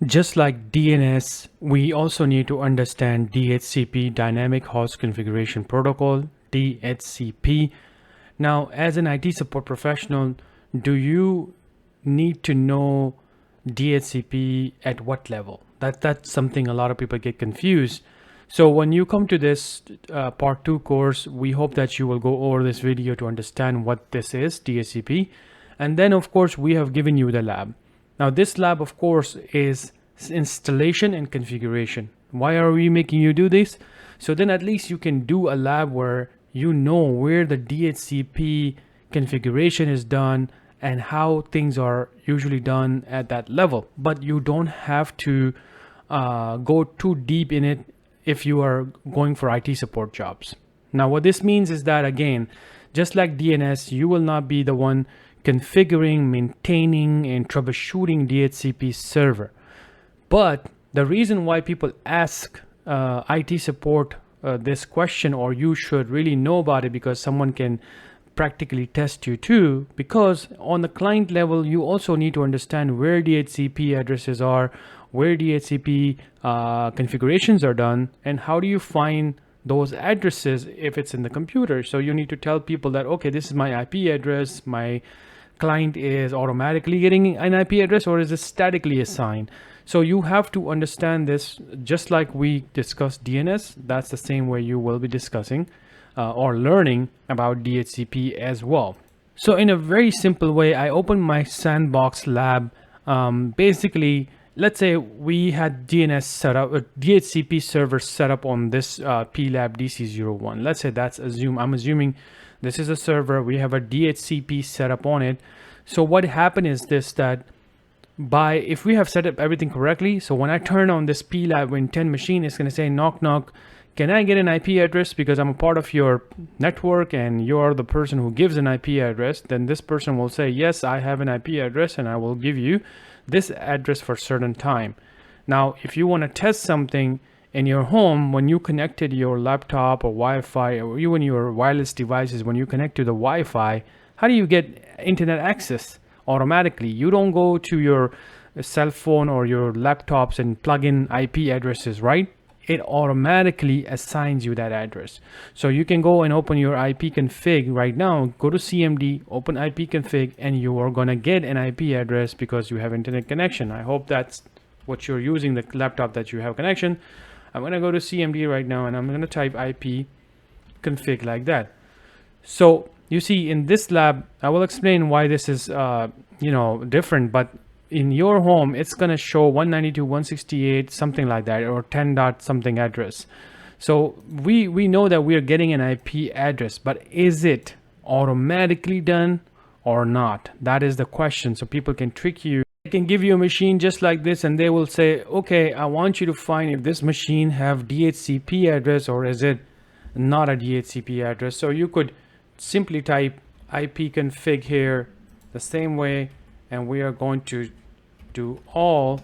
Just like DNS, we also need to understand DHCP, Dynamic Host Configuration Protocol, DHCP. Now, as an IT support professional, do you need to know DHCP at what level? That's something a lot of people get confused. So when you come to this part 2 course, we hope that you will go over this video to understand what this is, DHCP. And then of course we have given you the lab. Now this lab of course is installation and configuration. Why are we making you do this? So then at least you can do a lab where you know where the DHCP configuration is done and how things are usually done at that level. But you don't have to go too deep in it if you are going for IT support jobs. Now what this means is that, again, just like DNS, you will not be the one configuring, maintaining, and troubleshooting DHCP server. But the reason why people ask IT support this question, or you should really know about it, because someone can practically test you too, because on the client level you also need to understand where DHCP addresses are, where DHCP configurations are done, and how do you find those addresses if it's in the computer. So you need to tell people that, okay, this is my IP address, my client is automatically getting an IP address, or is it statically assigned? So you have to understand this. Just like we discussed DNS, that's the same way you will be discussing or learning about DHCP as well. So in a very simple way, I opened my sandbox lab. Basically, let's say we had DNS set up, a DHCP server set up on this plab DC01. Let's say I'm assuming this is a server. We have a DHCP set up on it. So what happened is this, that if we have set up everything correctly, so when I turn on this plab Win 10 machine, it's going to say, knock knock, can I get an IP address because I'm a part of your network and you're the person who gives an IP address. Then this person will say, yes, I have an IP address and I will give you this address for a certain time. Now, if you want to test something in your home, when you connected your laptop or Wi-Fi, or even your wireless devices, when you connect to the Wi-Fi, how do you get internet access automatically? You don't go to your cell phone or your laptops and plug in IP addresses, right? It automatically assigns you that address. So you can go and open your IP config right now, go to CMD, open IP config, and you are gonna get an IP address because you have internet connection. I hope that's what you're using, the laptop that you have connection. I'm gonna go to CMD right now and I'm gonna type IP config like that. So you see in this lab, I will explain why this is different, but in your home, it's going to show 192.168, something like that, or 10 dot something address. So we know that we are getting an IP address, but is it automatically done or not? That is the question. So people can trick you. They can give you a machine just like this, and they will say, okay, I want you to find if this machine have DHCP address or is it not a DHCP address. So you could simply type IP config here the same way, and we are going to do all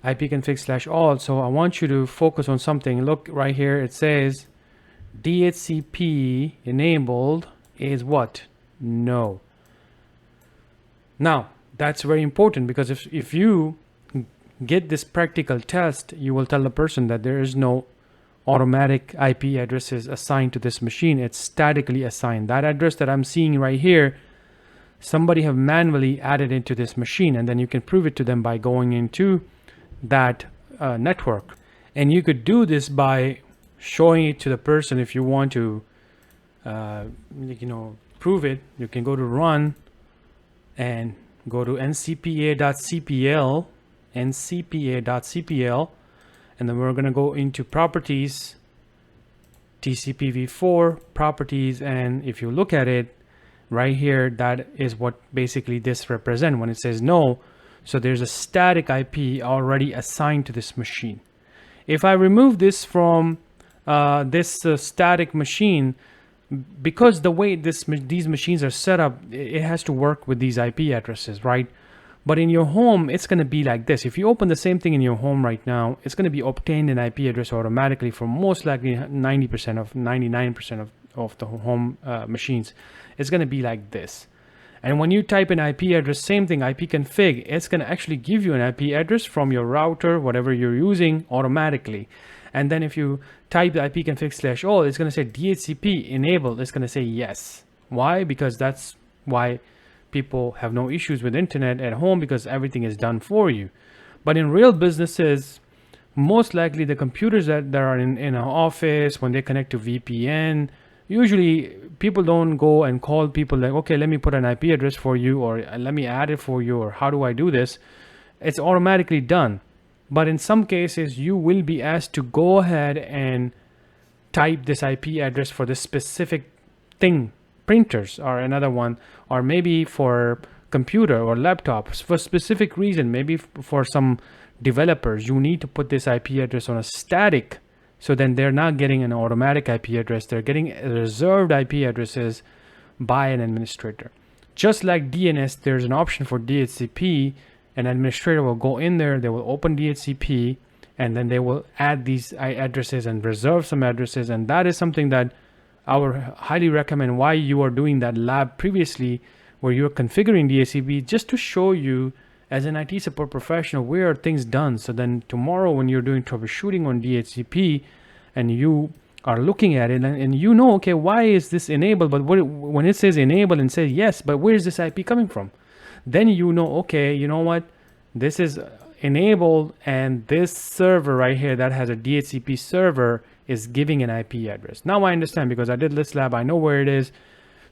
ipconfig/all. So I want you to focus on something. Look right here, it says DHCP enabled is what? No. Now that's very important, because if you get this practical test, you will tell the person that there is no automatic IP addresses assigned to this machine. It's statically assigned. That address that I'm seeing right here, somebody have manually added into this machine, and then you can prove it to them by going into that network. And you could do this by showing it to the person. If you want to prove it, you can go to run and go to ncpa.cpl, and then we're going to go into properties, TCP v4 properties, and if you look at it right here, that is what basically this represents when it says no. So there's a static IP already assigned to this machine. If I remove this from this static machine, because the way these machines are set up, it has to work with these IP addresses, right? But in your home, it's going to be like this. If you open the same thing in your home right now, it's going to be obtained an IP address automatically for most likely 99% of the home machines. It's going to be like this. And when you type an IP address, same thing, ipconfig, it's going to actually give you an IP address from your router, whatever you're using, automatically. And then if you type the ipconfig/all, it's going to say DHCP enabled. It's going to say yes. Why? Because that's why people have no issues with internet at home, because everything is done for you. But in real businesses, most likely the computers that are in an office, when they connect to VPN, usually people don't go and call people like, okay, let me put an IP address for you, or let me add it for you, or how do I do this? It's automatically done. But in some cases, you will be asked to go ahead and type this IP address for this specific thing, printers or another one, or maybe for computer or laptops for specific reason. Maybe for some developers, you need to put this IP address on a static, so then they're not getting an automatic IP address, they're getting reserved IP addresses by an administrator. Just like DNS, there's an option for DHCP. An administrator will go in there, they will open DHCP, and then they will add these addresses and reserve some addresses. And that is something that I would highly recommend why you are doing that lab previously, where you're configuring DHCP, just to show you as an IT support professional where are things done. So then tomorrow when you're doing troubleshooting on DHCP and you are looking at it and you know, okay, why is this enabled? But when it says enable and says yes, but where is this IP coming from? Then you know, okay, you know what? This is enabled, and this server right here that has a DHCP server is giving an IP address. Now I understand, because I did this lab, I know where it is.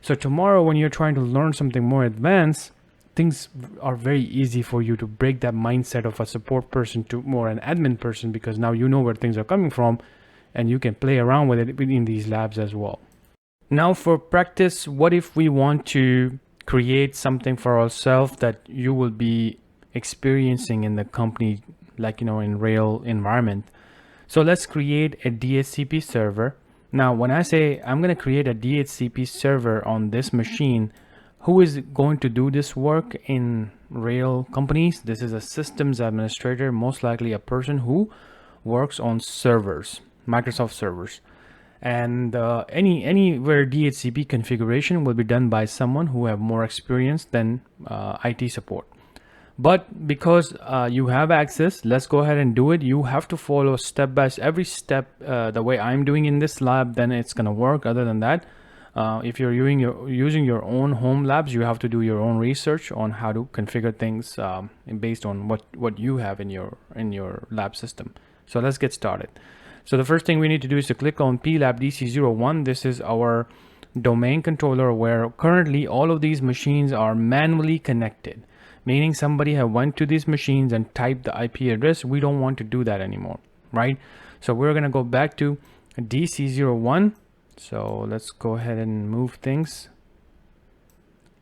So tomorrow when you're trying to learn something more advanced, things are very easy for you to break that mindset of a support person to more an admin person, because now you know where things are coming from and you can play around with it in these labs as well. Now for practice, what if we want to create something for ourselves that you will be experiencing in the company, like, you know, in real environment? So let's create a DHCP server. Now, when I say I'm going to create a DHCP server on this machine, who is going to do this work in real companies? This is a systems administrator, most likely a person who works on servers, Microsoft servers. And anywhere DHCP configuration will be done by someone who have more experience than IT support. But because you have access, let's go ahead and do it. You have to follow step by step, every step the way I'm doing in this lab, then it's gonna work. Other than that, if you're using your own home labs, you have to do your own research on how to configure things based on what you have in your lab system. So let's get started. So the first thing we need to do is to click on plab DC01. This is our domain controller, where currently all of these machines are manually connected, meaning somebody have went to these machines and typed the IP address. We don't want to do that anymore, right? So we're going to go back to DC01. So let's go ahead and move things.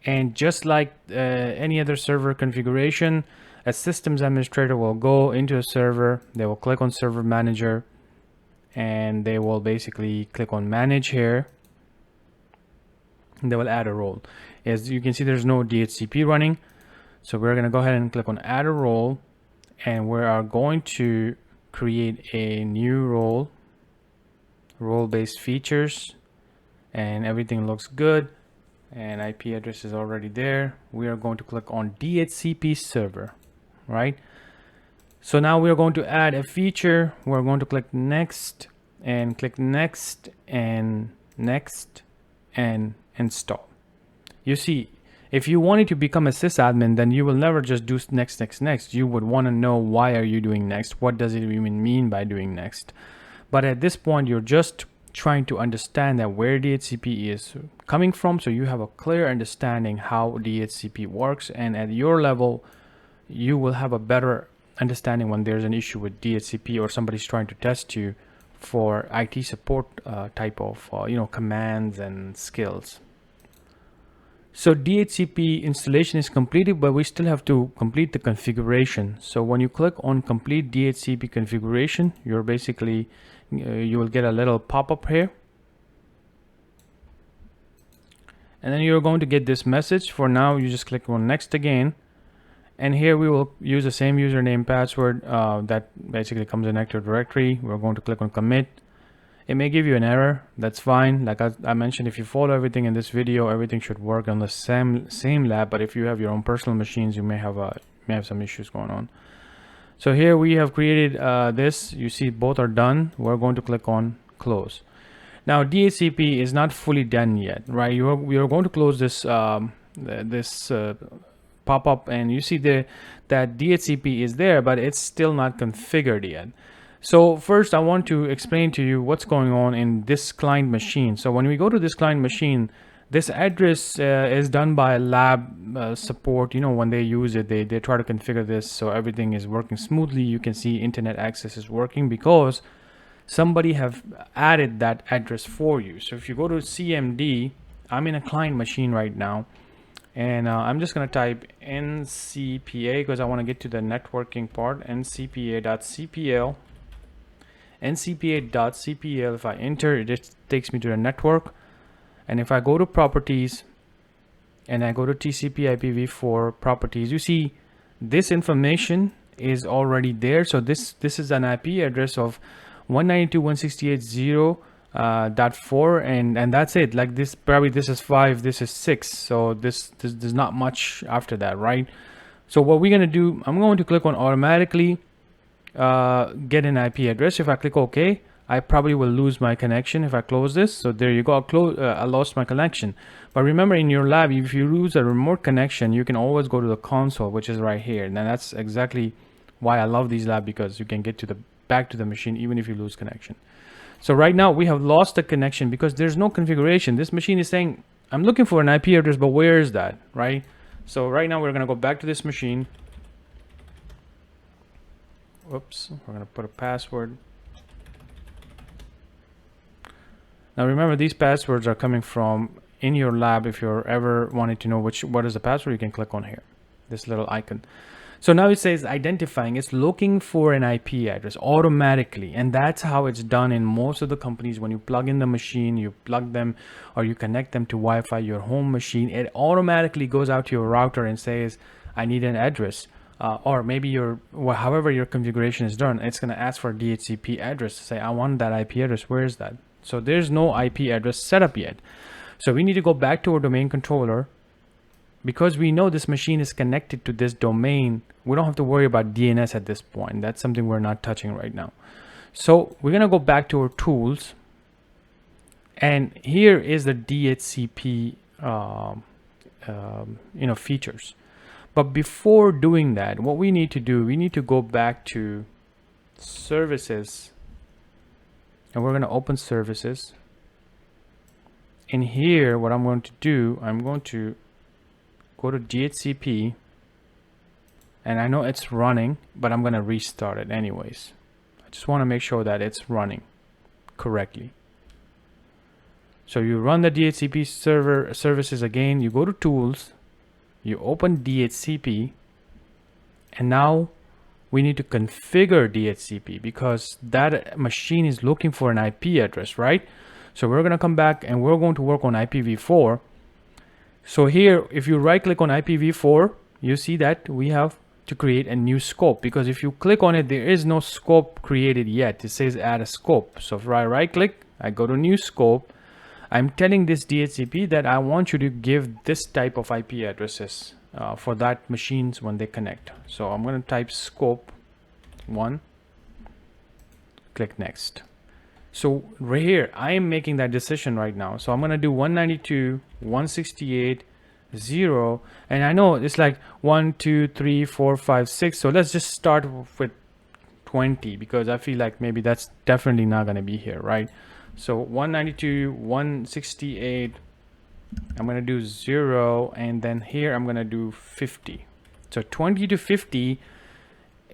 And just like any other server configuration, a systems administrator will go into a server, they will click on server manager, and they will basically click on manage here, and they will add a role. As you can see, there's no DHCP running, so we're going to go ahead and click on add a role, and we are going to create a new role-based features, and everything looks good, and IP address is already there. We are going to click on DHCP server, right? So now we are going to add a feature. We're going to click next and click next and next and install. You see, if you wanted to become a sysadmin, then you will never just do next. You would want to know, why are you doing next? What does it even mean by doing next? But at this point, you're just trying to understand that where DHCP is coming from, so you have a clear understanding how DHCP works, and at your level you will have a better understanding when there's an issue with DHCP or somebody's trying to test you for IT support type of commands and skills. So DHCP installation is completed, but we still have to complete the configuration. So when you click on complete DHCP configuration, you're basically you will get a little pop-up here, and then you're going to get this message. For now, you just click on next again, and here we will use the same username password that basically comes in Active Directory. We're going to click on commit. it may give you an error. That's fine. Like I mentioned, if you follow everything in this video, everything should work on the same lab. But if you have your own personal machines, you may have some issues going on. So here we have created this. You see both are done. We're going to click on close. Now DHCP is not fully done yet, right? We are going to close this pop-up, and you see that DHCP is there, but it's still not configured yet. So first I want to explain to you what's going on in this client machine. So when we go to this client machine, this address is done by lab support. You know, when they use it, they try to configure this so everything is working smoothly. You can see internet access is working because somebody have added that address for you. So if you go to CMD, I'm in a client machine right now, and I'm just going to type ncpa because I want to get to the networking part. ncpa.cpl. If I enter, it just takes me to the network. And if I go to properties and I go to TCP IPv4 properties, you see this information is already there. So this is an IP address of 192.168.0.4, and that's it. Like this, probably this is 5, this is 6. So there's not much after that, right? So what we're gonna do, I'm going to click on automatically get an IP address. If I click OK, I probably will lose my connection if I close this. So there you go, I lost my connection. But remember, in your lab, if you lose a remote connection, you can always go to the console, which is right here. And that's exactly why I love these labs, because you can get to back to the machine even if you lose connection. So right now we have lost the connection because there's no configuration. This machine is saying, I'm looking for an IP address, but where is that, right? So right now we're gonna go back to this machine. Whoops, we're gonna put a password. Now remember, these passwords are coming from in your lab. If you're ever wanting to know what is the password, you can click on here, this little icon. So now it says identifying. It's looking for an IP address automatically, and that's how it's done in most of the companies. When you plug in the machine, you plug them or you connect them to Wi-Fi, your home machine, it automatically goes out to your router and says, I need an address. Or maybe however your configuration is done, it's going to ask for a DHCP address to say, I want that IP address. Where is that? So there's no IP address set up yet. So we need to go back to our domain controller. Because we know this machine is connected to this domain, we don't have to worry about DNS at this point. That's something we're not touching right now. So we're going to go back to our tools. And here is the DHCP features. But before doing that, what we need to do, we need to go back to services. And we're going to open services. In here, what I'm going to do, I'm going to go to DHCP, and I know it's running, but I'm going to restart it anyways. I just want to make sure that it's running correctly. So you run the DHCP services again, you go to tools, you open DHCP, and now we need to configure DHCP because that machine is looking for an IP address, right? So we're going to come back and we're going to work on IPv4. So here, if you right click on IPv4, you see that we have to create a new scope, because if you click on it, there is no scope created yet. It says add a scope. So if I right click, I go to new scope. I'm telling this DHCP that I want you to give this type of IP addresses for that machines when they connect. So I'm going to type scope 1, click next. So right here, I am making that decision right now. So I'm going to do 192.168.0, and I know it's like 1, 2, 3, 4, 5, 6. So let's just start with 20 because I feel like maybe that's definitely not going to be here, right? So 192.168, I'm going to do 0, and then here I'm going to do 50. So 20 to 50.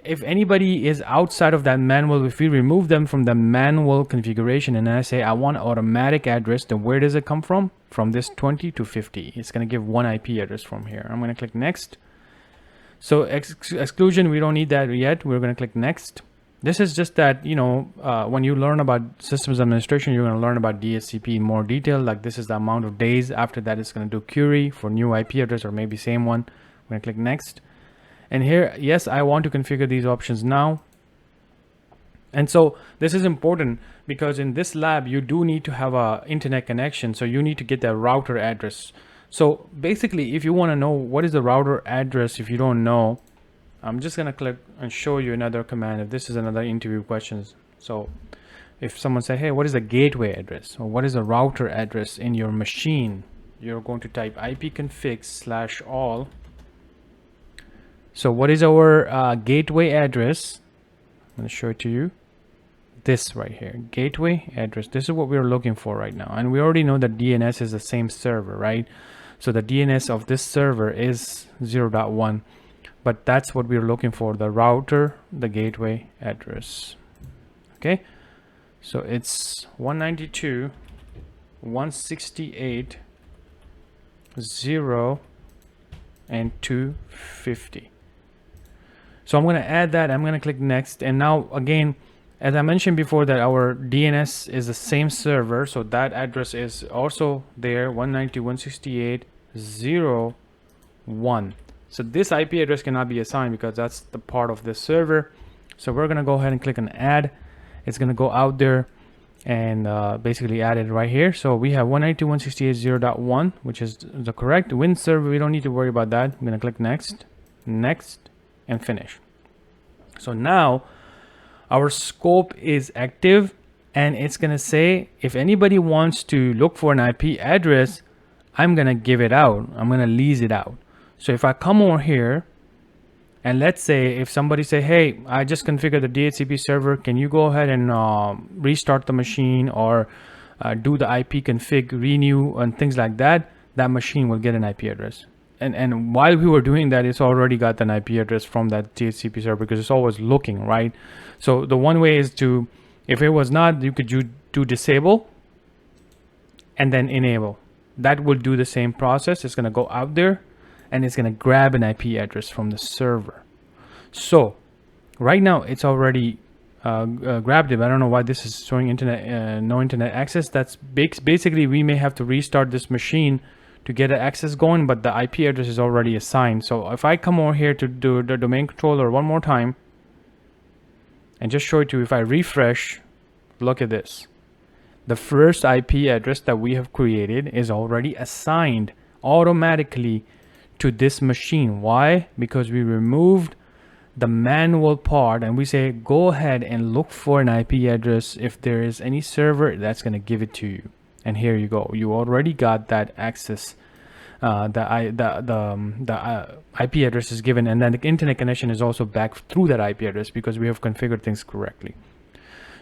If anybody is outside of that manual, if we remove them from the manual configuration and I say I want automatic address, then where does it come from? From this 20 to 50. It's going to give one IP address from here. I'm going to click next. So exclusion, we don't need that yet. We're going to click next. This is just that, when you learn about systems administration, you're going to learn about DHCP in more detail. Like this is the amount of days. After that, it's going to do query for new IP address or maybe same one. I'm going to click next. And here, yes, I want to configure these options now. And so this is important because in this lab, you do need to have a internet connection. So you need to get the router address. So basically, if you want to know what is the router address, if you don't know, I'm just going to click and show you another command. If this is another interview questions. So if someone say, hey, what is the gateway address or what is the router address in your machine? You're going to type ipconfig/all. So what is our gateway address? I'm going to show it to you. This right here, gateway address. This is what we're looking for right now. And we already know that DNS is the same server, right? So the DNS of this server is 0.1, but that's what we're looking for, the router, the gateway address. Okay, so it's 192.168.0 and 250. So I'm going to add that. I'm going to click next. And now again, as I mentioned before, that our DNS is the same server. So that address is also there, 192.168.0.1. So this IP address cannot be assigned because that's the part of this server. So we're going to go ahead and click on add. It's going to go out there and basically add it right here. So we have 192.168.0.1, which is the correct Win server. We don't need to worry about that. I'm going to click next, next, and finish. So now our scope is active, and it's going to say if anybody wants to look for an IP address, I'm going to give it out. I'm going to lease it out. So if I come over here, and let's say if somebody say, hey, I just configured the DHCP server, can you go ahead and restart the machine or do the IP config renew and things like that, that machine will get an IP address. And while we were doing that, it's already got an IP address from that DHCP server because it's always looking, right? So the one way is to, if it was not, you could do disable and then enable. That will do the same process. It's going to go out there and it's going to grab an IP address from the server. So right now it's already grabbed it. I don't know why this is showing internet, no internet access. That's basically we may have to restart this machine to get an access going, but the IP address is already assigned. So if I come over here to do the domain controller one more time and just show it to you, if I refresh, look at this. The first IP address that we have created is already assigned automatically to this machine. Why? Because we removed the manual part and we say go ahead and look for an IP address. If there is any server that's going to give it to you, and here you go, you already got that access. The IP address is given, and then the internet connection is also back through that IP address because we have configured things correctly.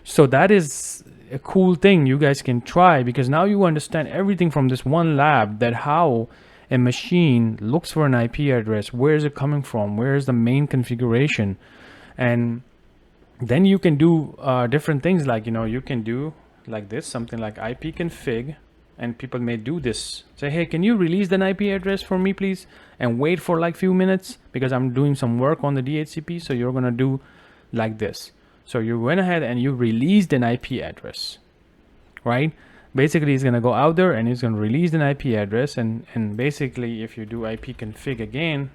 So that is a cool thing you guys can try, because now you understand everything from this one lab, that how a machine looks for an IP address, where is it coming from, where is the main configuration, and then you can do different things, like, you know, you can do like this, something like ipconfig, and people may do this, say, hey, can you release an IP address for me please, and wait for like few minutes because I'm doing some work on the DHCP. So you're gonna do like this. So you went ahead and you released an IP address, right? Basically it's gonna go out there and it's gonna release an IP address, and basically if you do ipconfig again,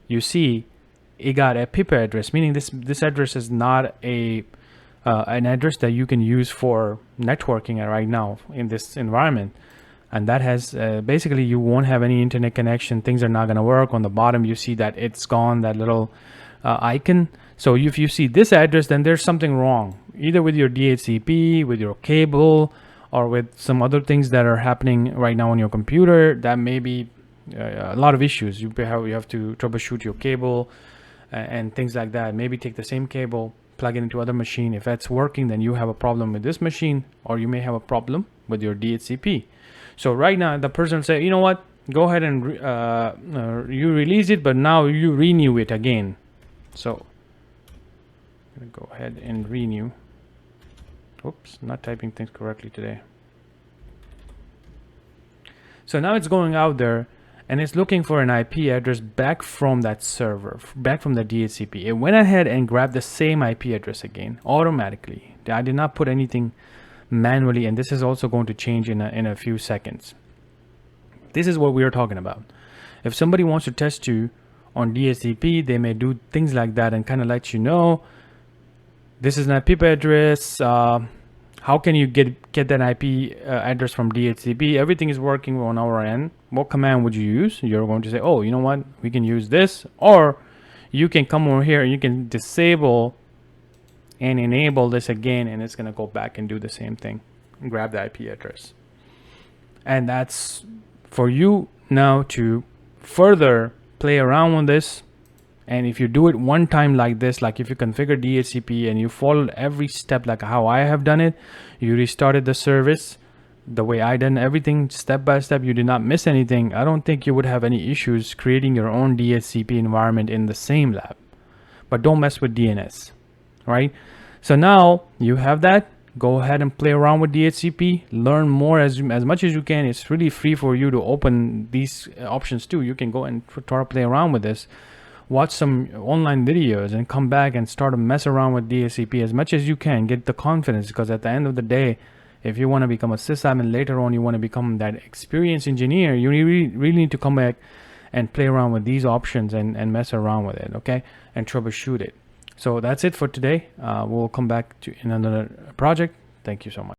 you see it got a pip address, meaning this address is not an address that you can use for networking right now in this environment. And that has basically you won't have any internet connection, things are not going to work. On the bottom you see that it's gone, that little icon. So if you see this address, then there's something wrong, either with your DHCP, with your cable, or with some other things that are happening right now on your computer. That may be a lot of issues. You have to troubleshoot your cable and things like that. Maybe take the same cable, plug it into other machine. If that's working, then you have a problem with this machine, or you may have a problem with your DHCP. So right now the person say, you know what, go ahead and you release it, but now you renew it again. So I'm gonna go ahead and renew. Oops, not typing things correctly today. So now it's going out there and it's looking for an IP address back from that server, back from the DHCP. It went ahead and grabbed the same IP address again automatically. I did not put anything manually, and this is also going to change in a few seconds. This is what we are talking about. If somebody wants to test you on DHCP, they may do things like that and kind of let you know This is an IP address. How can you get that IP address from DHCP? Everything is working on our end. What command would you use? You're going to say, oh, you know what? We can use this. Or you can come over here and you can disable and enable this again, and it's going to go back and do the same thing. Grab the IP address. And that's for you now to further play around with this. And if you do it one time like this, like if you configure DHCP and you followed every step like how I have done it, you restarted the service the way I done everything step by step, you did not miss anything, I don't think you would have any issues creating your own DHCP environment in the same lab. But don't mess with DNS, right? So now you have that. Go ahead and play around with DHCP, learn more as much as you can. It's really free for you to open these options too. You can go and try to play around with this, watch some online videos, and come back and start to mess around with DHCP as much as you can. Get the confidence, because at the end of the day, if you want to become a sysadmin later on, you want to become that experienced engineer, you really need to come back and play around with these options and mess around with it, okay, and troubleshoot it. So that's it for today. We'll come back to in another project. Thank you so much.